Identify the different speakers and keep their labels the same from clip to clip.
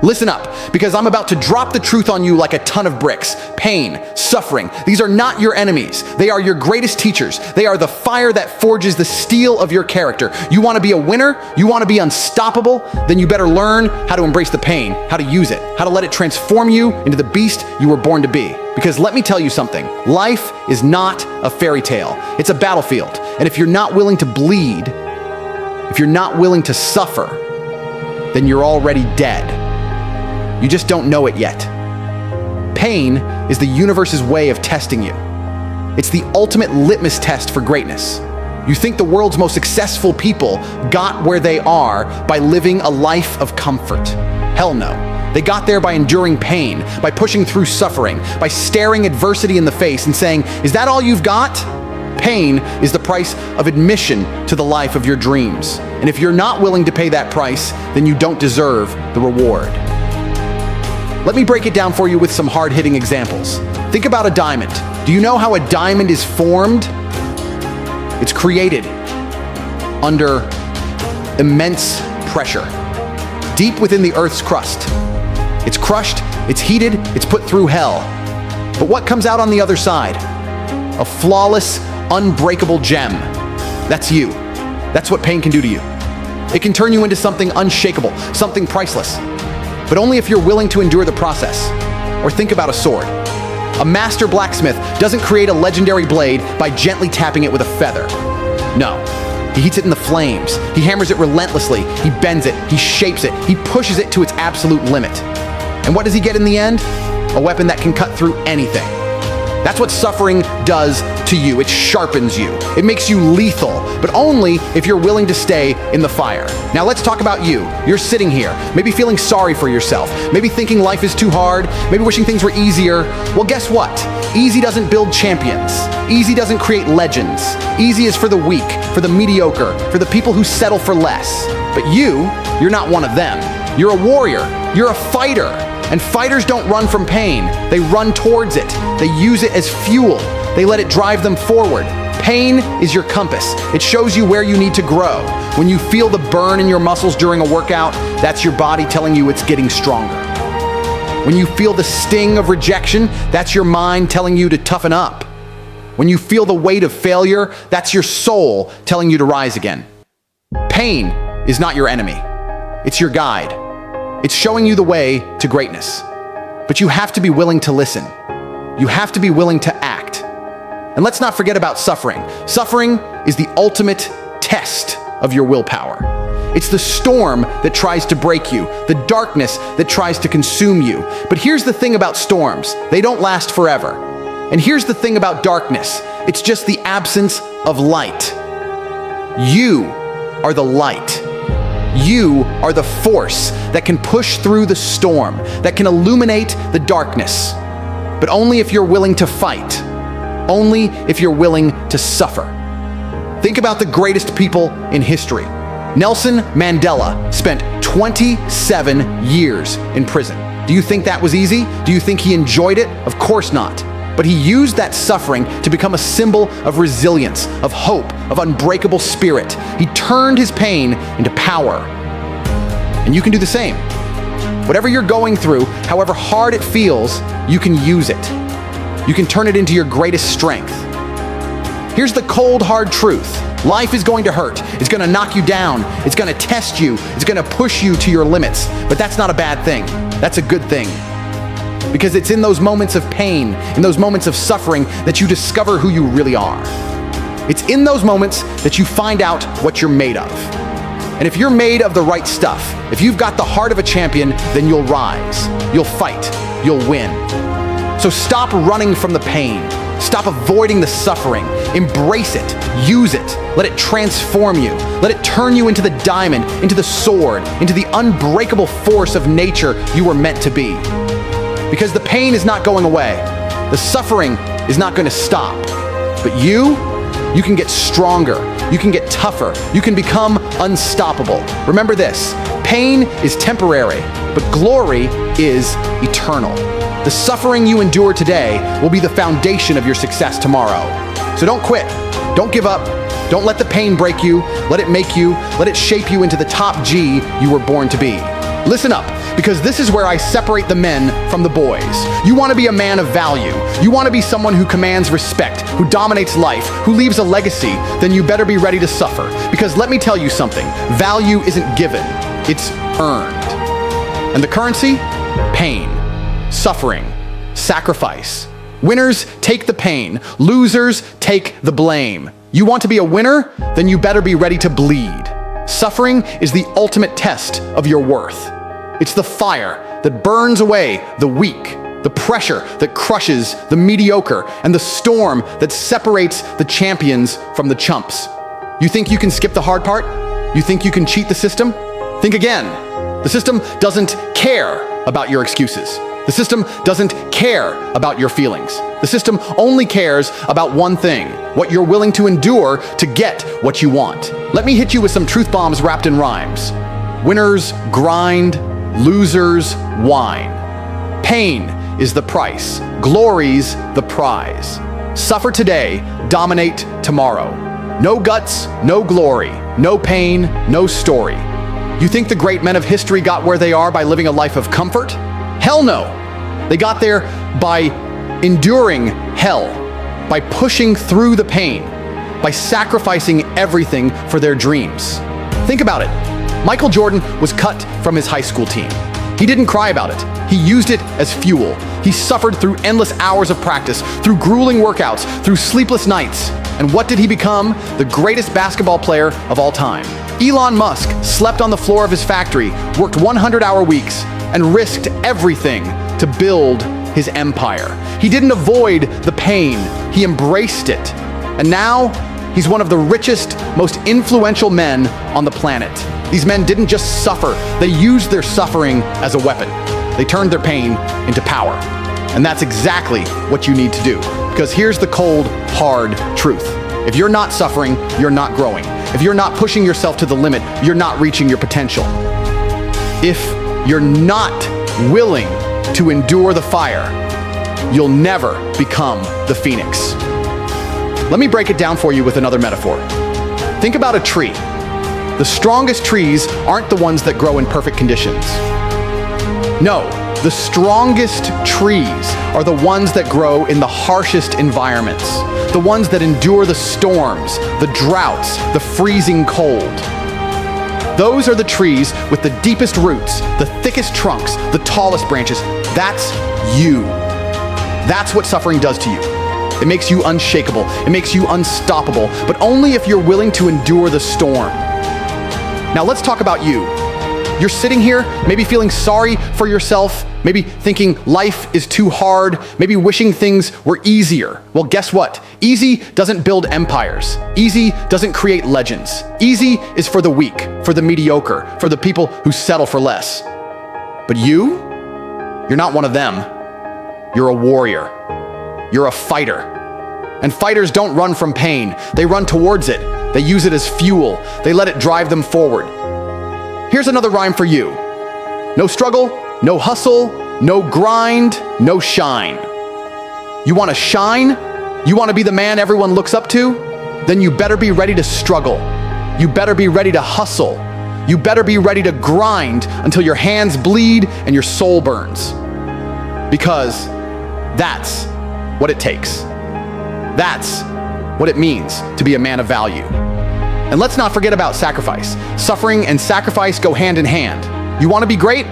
Speaker 1: Listen up, because I'm about to drop the truth on you like a ton of bricks. Pain, suffering, these are not your enemies. They are your greatest teachers. They are the fire that forges the steel of your character. You want to be a winner? You want to be unstoppable? Then you better learn how to embrace the pain, how to use it, how to let it transform you into the beast you were born to be. Because let me tell you something, life is not a fairy tale. It's a battlefield. And if you're not willing to bleed, if you're not willing to suffer, then you're already dead. You just don't know it yet. Pain is the universe's way of testing you. It's the ultimate litmus test for greatness. You think the world's most successful people got where they are by living a life of comfort. Hell no. They got there by enduring pain, by pushing through suffering, by staring adversity in the face and saying, "Is that all you've got?" Pain is the price of admission to the life of your dreams. And if you're not willing to pay that price, then you don't deserve the reward. Let me break it down for you with some hard-hitting examples. Think about a diamond. Do you know how a diamond is formed? It's created under immense pressure, deep within the Earth's crust. It's crushed, it's heated, it's put through hell. But what comes out on the other side? A flawless, unbreakable gem. That's you. That's what pain can do to you. It can turn you into something unshakable, something priceless. But only if you're willing to endure the process. Or think about a sword. A master blacksmith doesn't create a legendary blade by gently tapping it with a feather. No, he heats it in the flames. He hammers it relentlessly. He bends it, he shapes it, he pushes it to its absolute limit. And what does he get in the end? A weapon that can cut through anything. That's what suffering does to you. It sharpens you. It makes you lethal, but only if you're willing to stay in the fire. Now let's talk about you. You're sitting here, maybe feeling sorry for yourself, maybe thinking life is too hard, maybe wishing things were easier. Well, guess what? Easy doesn't build champions. Easy doesn't create legends. Easy is for the weak, for the mediocre, for the people who settle for less. But you're not one of them. You're a warrior. You're a fighter. And fighters don't run from pain. They run towards it. They use it as fuel. They let it drive them forward. Pain is your compass. It shows you where you need to grow. When you feel the burn in your muscles during a workout, that's your body telling you it's getting stronger. When you feel the sting of rejection, that's your mind telling you to toughen up. When you feel the weight of failure, that's your soul telling you to rise again. Pain is not your enemy. It's your guide. It's showing you the way to greatness. But you have to be willing to listen. You have to be willing to act. And let's not forget about suffering. Suffering is the ultimate test of your willpower. It's the storm that tries to break you, the darkness that tries to consume you. But here's the thing about storms. They don't last forever. And here's the thing about darkness. It's just the absence of light. You are the light. You are the force that can push through the storm, that can illuminate the darkness. But only if you're willing to fight. Only if you're willing to suffer. Think about the greatest people in history. Nelson Mandela spent 27 years in prison. Do you think that was easy? Do you think he enjoyed it? Of course not. But he used that suffering to become a symbol of resilience, of hope, of unbreakable spirit. He turned his pain into power. And you can do the same. Whatever you're going through, however hard it feels, you can use it. You can turn it into your greatest strength. Here's the cold, hard truth. Life is going to hurt. It's going to knock you down. It's going to test you. It's going to push you to your limits. But that's not a bad thing. That's a good thing. Because it's in those moments of pain, in those moments of suffering, that you discover who you really are. It's in those moments that you find out what you're made of. And if you're made of the right stuff, if you've got the heart of a champion, then you'll rise, you'll fight, you'll win. So stop running from the pain. Stop avoiding the suffering. Embrace it, use it, let it transform you. Let it turn you into the diamond, into the sword, into the unbreakable force of nature you were meant to be. Because the pain is not going away. The suffering is not going to stop. But you can get stronger. You can get tougher. You can become unstoppable. Remember this, pain is temporary, but glory is eternal. The suffering you endure today will be the foundation of your success tomorrow. So don't quit. Don't give up. Don't let the pain break you. Let it make you. Let it shape you into the top G you were born to be. Listen up, because this is where I separate the men from the boys. You want to be a man of value. You want to be someone who commands respect, who dominates life, who leaves a legacy, then you better be ready to suffer. Because let me tell you something, value isn't given, it's earned. And the currency? Pain, suffering, sacrifice. Winners take the pain, losers take the blame. You want to be a winner? Then you better be ready to bleed. Suffering is the ultimate test of your worth. It's the fire that burns away the weak, the pressure that crushes the mediocre, and the storm that separates the champions from the chumps. You think you can skip the hard part? You think you can cheat the system? Think again. The system doesn't care about your excuses. The system doesn't care about your feelings. The system only cares about one thing, what you're willing to endure to get what you want. Let me hit you with some truth bombs wrapped in rhymes. Winners grind, losers whine. Pain is the price, glory's the prize. Suffer today, dominate tomorrow. No guts, no glory, no pain, no story. You think the great men of history got where they are by living a life of comfort? Hell no. They got there by enduring hell, by pushing through the pain, by sacrificing everything for their dreams. Think about it. Michael Jordan was cut from his high school team. He didn't cry about it. He used it as fuel. He suffered through endless hours of practice, through grueling workouts, through sleepless nights. And what did he become? The greatest basketball player of all time. Elon Musk slept on the floor of his factory, worked 100-hour weeks, and risked everything to build his empire. He didn't avoid the pain, he embraced it. And now, he's one of the richest, most influential men on the planet. These men didn't just suffer, they used their suffering as a weapon. They turned their pain into power. And that's exactly what you need to do. Because here's the cold, hard truth. If you're not suffering, you're not growing. If you're not pushing yourself to the limit, you're not reaching your potential. If you're not willing to endure the fire, you'll never become the phoenix. Let me break it down for you with another metaphor. Think about a tree. The strongest trees aren't the ones that grow in perfect conditions. No, the strongest trees are the ones that grow in the harshest environments, the ones that endure the storms, the droughts, the freezing cold. Those are the trees with the deepest roots, the thickest trunks, the tallest branches. That's you. That's what suffering does to you. It makes you unshakable. It makes you unstoppable, but only if you're willing to endure the storm. Now let's talk about you. You're sitting here, maybe feeling sorry for yourself, maybe thinking life is too hard, maybe wishing things were easier. Well, guess what? Easy doesn't build empires. Easy doesn't create legends. Easy is for the weak, for the mediocre, for the people who settle for less. But you're not one of them. You're a warrior. You're a fighter. And fighters don't run from pain. They run towards it. They use it as fuel. They let it drive them forward. Here's another rhyme for you. No struggle, no hustle, no grind, no shine. You want to shine? You want to be the man everyone looks up to? Then you better be ready to struggle. You better be ready to hustle. You better be ready to grind until your hands bleed and your soul burns. Because that's what it takes. That's what it means to be a man of value. And let's not forget about sacrifice. Suffering and sacrifice go hand in hand. You want to be great?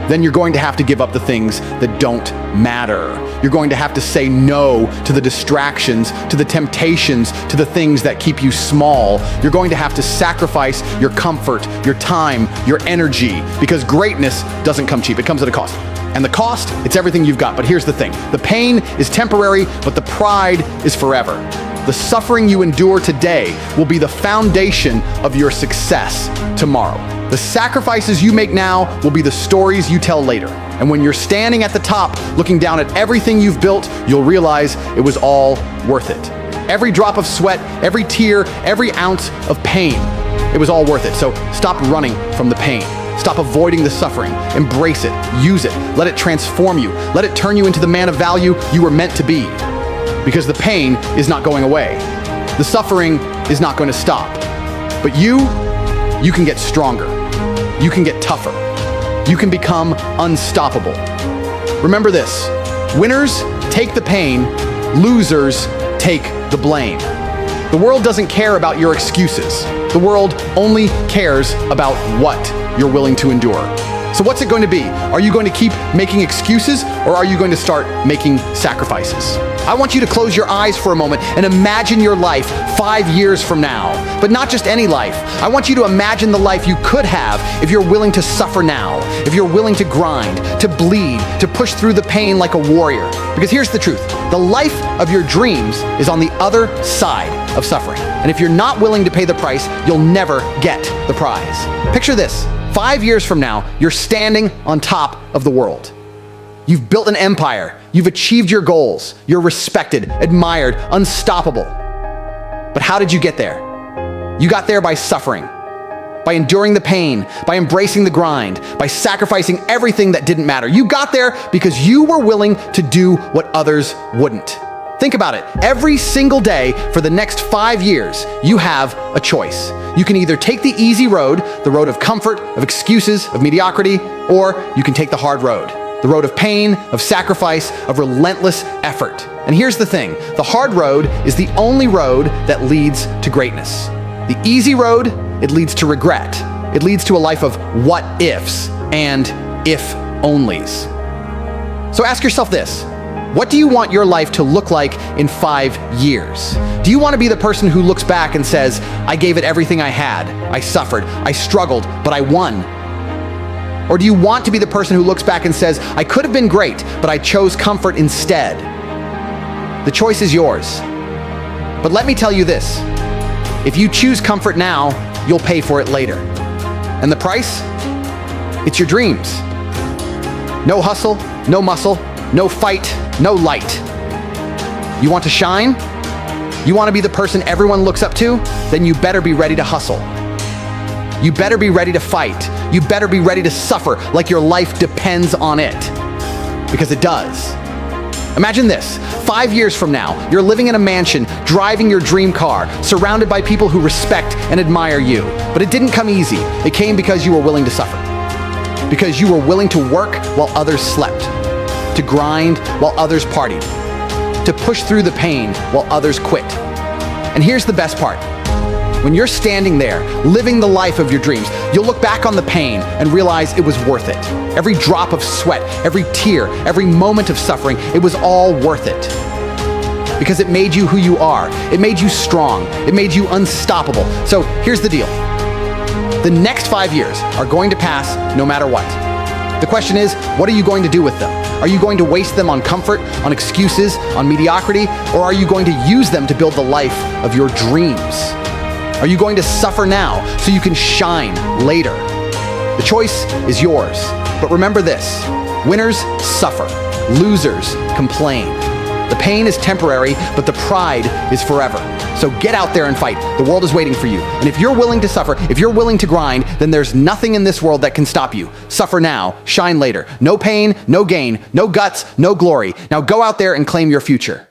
Speaker 1: Then you're going to have to give up the things that don't matter. You're going to have to say no to the distractions, to the temptations, to the things that keep you small. You're going to have to sacrifice your comfort, your time, your energy, because greatness doesn't come cheap. It comes at a cost. And the cost, it's everything you've got. But here's the thing. The pain is temporary, but the pride is forever. The suffering you endure today will be the foundation of your success tomorrow. The sacrifices you make now will be the stories you tell later. And when you're standing at the top, looking down at everything you've built, you'll realize it was all worth it. Every drop of sweat, every tear, every ounce of pain, it was all worth it. So stop running from the pain. Stop avoiding the suffering. Embrace it. Use it. Let it transform you. Let it turn you into the man of value you were meant to be. Because the pain is not going away. The suffering is not going to stop. But you can get stronger. You can get tougher. you can become unstoppable. Remember this: winners take the pain, losers take the blame. The world doesn't care about your excuses. The world only cares about what you're willing to endure. So what's it going to be? Are you going to keep making excuses, or are you going to start making sacrifices? I want you to close your eyes for a moment and imagine your life 5 years from now. But not just any life. I want you to imagine the life you could have if you're willing to suffer now, if you're willing to grind, to bleed, to push through the pain like a warrior. Because here's the truth: the life of your dreams is on the other side of suffering. And if you're not willing to pay the price, you'll never get the prize. Picture this: 5 years from now, you're standing on top of the world. You've built an empire. You've achieved your goals. You're respected, admired, unstoppable. But how did you get there? You got there by suffering, by enduring the pain, by embracing the grind, by sacrificing everything that didn't matter. You got there because you were willing to do what others wouldn't. Think about it. Every single day for the next 5 years, you have a choice. You can either take the easy road, the road of comfort, of excuses, of mediocrity, or you can take the hard road, the road of pain, of sacrifice, of relentless effort. And here's the thing: the hard road is the only road that leads to greatness. The easy road, it leads to regret. It leads to a life of what ifs and if onlys. So ask yourself this: what do you want your life to look like in 5 years? Do you want to be the person who looks back and says, I gave it everything I had, I suffered, I struggled, but I won? Or do you want to be the person who looks back and says, I could have been great, but I chose comfort instead? The choice is yours. But let me tell you this: if you choose comfort now, you'll pay for it later. And the price? It's your dreams. No hustle, no muscle, no fight, no light. You want to shine? You want to be the person everyone looks up to? Then you better be ready to hustle. You better be ready to fight. You better be ready to suffer like your life depends on it. Because it does. Imagine this: 5 years from now, you're living in a mansion, driving your dream car, surrounded by people who respect and admire you. But it didn't come easy. It came because you were willing to suffer. Because you were willing to work while others slept, to grind while others partied, to push through the pain while others quit. And here's the best part: when you're standing there, living the life of your dreams, you'll look back on the pain and realize it was worth it. Every drop of sweat, every tear, every moment of suffering, it was all worth it. Because it made you who you are. It made you strong. It made you unstoppable. So here's the deal: the next 5 years are going to pass no matter what. The question is, what are you going to do with them? Are you going to waste them on comfort, on excuses, on mediocrity, or are you going to use them to build the life of your dreams? Are you going to suffer now so you can shine later? The choice is yours. But remember this: winners suffer, losers complain. The pain is temporary, but the pride is forever. So get out there and fight. The world is waiting for you. And if you're willing to suffer, if you're willing to grind, then there's nothing in this world that can stop you. Suffer now, shine later. No pain, no gain, no guts, no glory. Now go out there and claim your future.